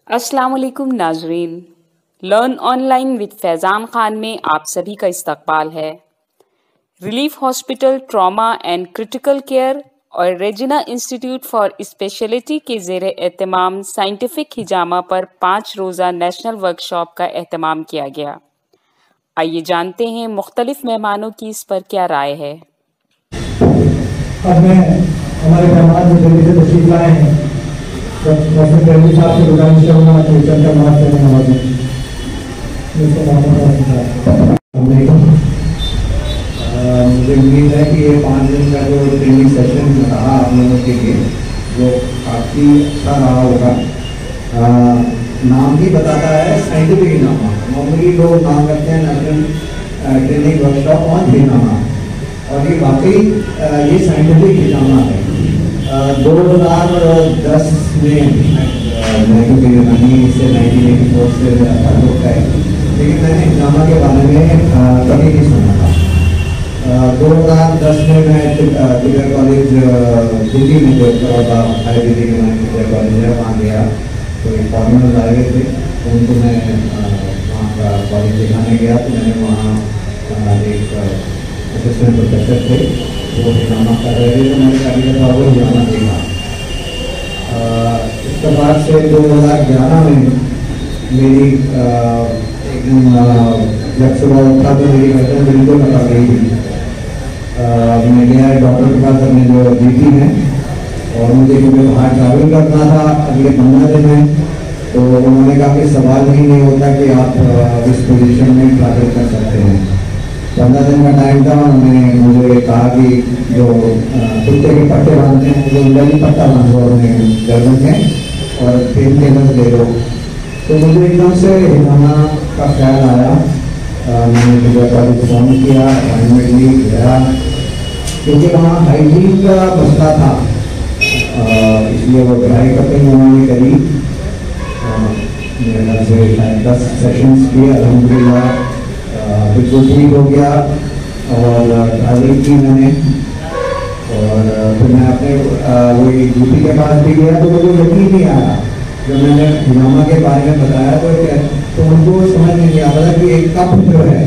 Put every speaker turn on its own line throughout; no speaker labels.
अस्सलाम वालेकुम नाजरीन। Learn online with Faizan Khan में आप सभी का इस्तकबाल है। Relief hospital trauma and critical care और रेजिना इंस्टीट्यूट फॉर स्पेशलिटी के ज़ेरे एहतमाम साइंटिफिक हिजामा पर 5 रोज़ा नेशनल वर्कशॉप का एहतमाम किया गया। आइए जानते हैं मुख्तलिफ मेहमानों की इस पर क्या राय है।
अब मैं हमारे मेहमान जो दिल्ली से तशरीफ लाए हैं डॉक्टर पहलू साहब से गुजारिश करूँगा कि चंद माफ करें हमारे
मुझे उम्मीद है कि ये 5 दिन का जो ट्रेनिंग सेशन रहा आप लोगों के लिए वो काफ़ी अच्छा रहा होगा। नाम भी बताता है साइंटिफिक हिजामा। नॉर्मली लोग नाम करते हैं नेशनल ट्रेनिंग वर्कशॉप ऑन हिजामा और ये वाकई ये साइंटिफिक हिजामा है। 2010 में इससे 1984 से ताल्लुक है, लेकिन मैंने हिजामा के बारे में कभी नहीं सुना था। 2010 में मैं टिगर कॉलेज दिल्ली में जो हाई दिल्ली के मैंने टिगर कॉलेज है वहाँ गया, तो एक फॉर्मर्स आए हुए थे, उनको मैं वहाँ का कॉलेज दिखाने गया। तो मैंने वहाँ एक असिस्टेंट प्रोफेसर थे वो हिजामा कर रहे थे, तो मैंने कभी दफा वो हिजामा देखा। इसके बाद से 2011 में मेरी एकदम जब सुबह उठा तो मेरी गर्दन बिल्कुल लगा गई थी। मैं गया डॉक्टर के पास, अपने जो जीपी हैं, और मुझे क्योंकि बाहर ट्रैवल करना था अगले 15 दिन में, तो उन्होंने कहा कि सवाल ही नहीं होता कि आप इस पोजीशन में ट्रैवल कर सकते हैं। 15 दिन का टाइम था। उन्होंने मुझे कहा कि जो कुत्ते के पट्टे बांधते हैं वो उंगली पट्टा बांधो अपने गर्दन में और पेन किलर ले लो। तो मुझे एकदम से हिजामा का ख्याल आया। मैंने टिगर कॉलेज फोन किया, अपॉइंटमेंट ली, गया, क्योंकि वहाँ हाइजीन का मसला था, इसलिए वो ड्राई कपिंग उन्होंने करी। मेरे घर से 10 सेशंस किए, अल्हम्दुलिल्लाह बिल्कुल ठीक हो गया और ट्रैवल की मैंने। और फिर मैं अपने वही ड्यूटी के पास भी गया, तो मुझे यकीन नहीं आया जब मैंने हिजामा के बारे में बताया, तो उनको समझ में नहीं आ रहा कि एक कप जो है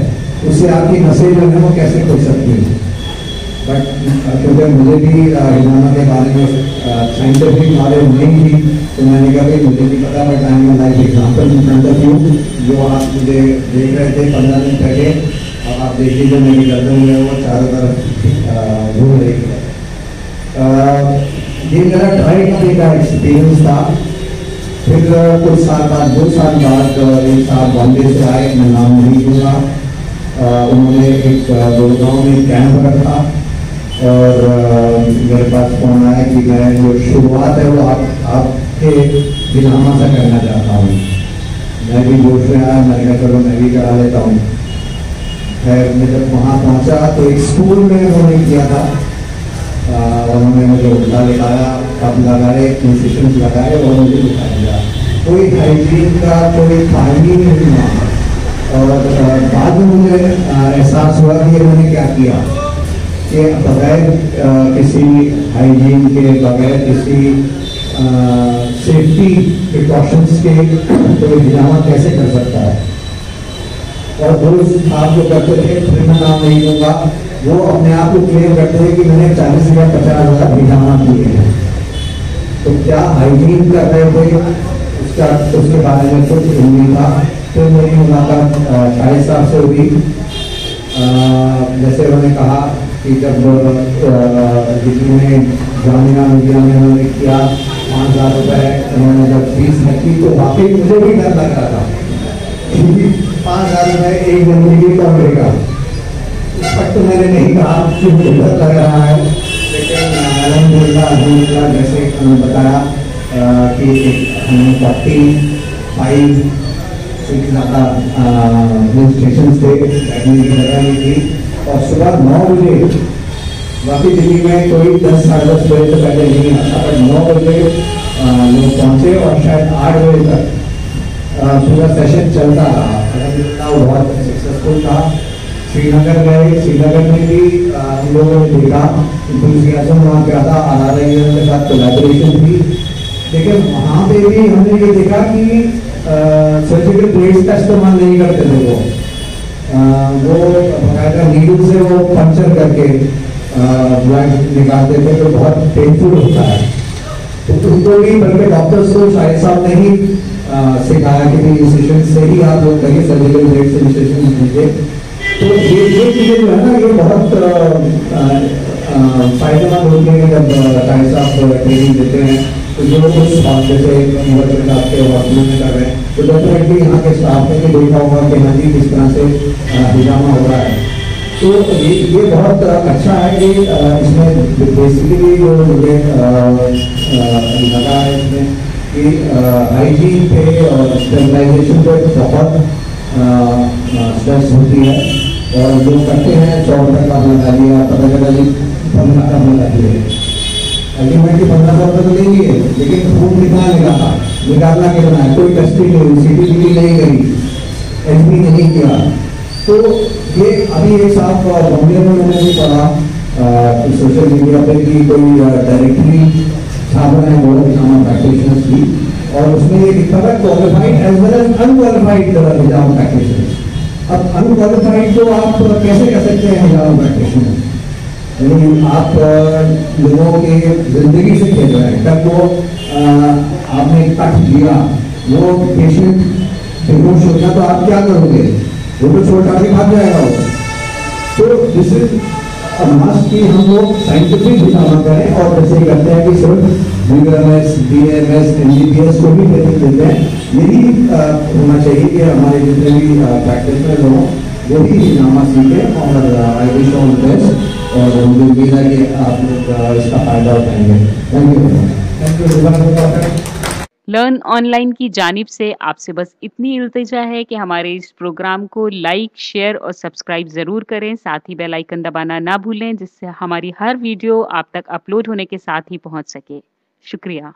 उससे आपकी नसें जो है वो कैसे खुल सकती हैं। बट क्योंकि मुझे भी हिजामा के बारे में साइंटिफिक नॉलेज नहीं थी, तो मैंने कहा कि मुझे नहीं पता, but I am like example in front of you, जो आप मुझे देख रहे थे 15 दिन पहले। अब आप देखिए जो मेरी गर्दन है वो चारों तरफ घूम रही है। ये मेरा ट्राई करने का एक्सपीरियंस था। फिर कुछ साल बाद, 2 साल बाद, एक साहब बॉम्बे से आए, मैं नाम नहीं दूँगा। उन्होंने एक गुड़गांव में कैंप रखा और मेरे पास फोन आया कि मैं जो शुरुआत है वो आपके हिजामा से करना चाहता हूँ। मैं भी जोश में आया, मैंने कहा चलो मैं भी करा लेता हूँ। खैर मैं जब वहाँ पहुँचा तो एक स्कूल में उन्होंने किया था। उन्होंने मुझे उल्टा लिखाया, कब लगाए, इंसिशंस लगाए और मुझे दिखा दिया। कोई हाइजीन का कोई फायदा नहीं हुआ। और बाद में मुझे एहसास हुआ कि मैंने क्या किया कि बगैर किसी हाइजीन के, बगैर किसी सेफ्टी प्रिकॉशंस के तो हिजामा कैसे कर सकता है। और दोस्त आप जो करते थे, फिर मैं नाम नहीं दूंगा, वो अपने आप को क्लेम करते हैं कि मैंने 40 या 50 हज़ार हिजामा किए हैं। तो क्या हाइजीन कर रहे थे उसके बारे में कुछ नहीं था। फिर मेरी मुलाकात शाहिद साहब से हुई। जैसे उन्होंने कहा कि जब दिल्ली में जामिया मीडिया में उन्होंने किया 5,000 रुपये उन्होंने जब फीस रखी, तो वाकई मुझे भी डर लग रहा था कि 5,000 रुपये एक जिंदगी का मिलेगा। उस वक्त तो मैंने नहीं कहा कि मुझे डर लग रहा है, लेकिन अल्हम्दुलिल्लाह जैसे उन्होंने बताया कि हमने 45 से ज़्यादा हिल स्टेशन थे, बैठने की जगह नहीं थी। और सुबह 9 बजे, बाकी दिल्ली में कोई 10 साढ़े 10 बजे से पहले नहीं आता, पर 9 बजे लोग पहुँचे और शायद 8 बजे तक पूरा सेशन चलता रहा। अल्हम्दुलिल्लाह वो बहुत सक्सेसफुल था। श्रीनगर गए, श्रीनगर में भी हम लोगों ने देखा इंथुसियाज़म वहाँ ज़्यादा आ रही है, उनके साथ कोलैबोरेशन भी। लेकिन वहाँ पे भी हमने ये देखा कि सर्जिकल ब्लेड्स का इस्तेमाल नहीं करते थे वो बकायदा नीडल से वो पंचर करके ब्लड निकालते थे, तो बहुत पेनफुल होता है। तो उनको भी बल्कि डॉक्टर्स को शायद साहब ने ही सिखाया कि भाई इंसिशन से ही आप लोग करिए, सर्जिकल ब्लेड से इंसिशन कीजिए। तो ये चीज़ें जो है ना, ये बहुत फायदेमंद होती है जब शायद साहब ट्रेनिंग देते हैं। तो जो कुछ जैसे आपके हॉस्पिटल में कर रहे हैं, तो डेफिनेटली यहाँ के स्टाफ ने भी देखा होगा कि हाँ जी किस तरह से हिजामा हो रहा है। तो ये बहुत अच्छा है कि इसमें बेसिकली जो मुझे लगा है इसमें कि हाइजीन पे और स्टेबलाइजेशन पे बहुत स्ट्रेस होती है, और जो करते हैं 100 रुपये का लगा लिया, पता चला जी 15 का लगा दिए, अल्टीमेटली 1500 रुपये तो ले लिए, लेकिन खून निकालना कितना है, कोई टेस्टिंग नहीं, CTG नहीं करी, HP नहीं किया। तो ये अभी एक साहब बॉम्बे में मैंने भी पढ़ा सोशल मीडिया पे कि कोई डायरेक्टली छाप रहे हैं वो हिजामा प्रैक्टिशनर्स की, और उसमें ये लिखा था qualified as well as unqualified हिजामा प्रैक्टिशनर्स। अब अनक्वालिफाइड को आप कैसे कह सकते हैं हिजामा प्रैक्टिशनर? यानी आप लोगों के जिंदगी से खेल रहे हैं। कल वो आपने कट दिया, वो पेशेंट बेहोश हो गया, तो आप क्या करोगे? वो तो छोटा के भाग जाएगा वो। तो दिस इज मस्ट कि हम लोग साइंटिफिक हिजामा करें, और जैसे करते हैं कि सिर्फ BMS, BMS, MBBS को भी ट्रेनिंग देते हैं। यही होना चाहिए कि हमारे जितने भी प्रैक्टिशनर हों वो भी हिजामा सीखें, और I wish all the best, और मुझे उम्मीद है कि आप लोग इसका फायदा उठाएंगे। Thank you.
लर्न ऑनलाइन की जानिब से आपसे बस इतनी इल्तिजा है कि हमारे इस प्रोग्राम को लाइक, शेयर और सब्सक्राइब ज़रूर करें। साथ ही बेल आइकन दबाना ना भूलें, जिससे हमारी हर वीडियो आप तक अपलोड होने के साथ ही पहुंच सके। शुक्रिया।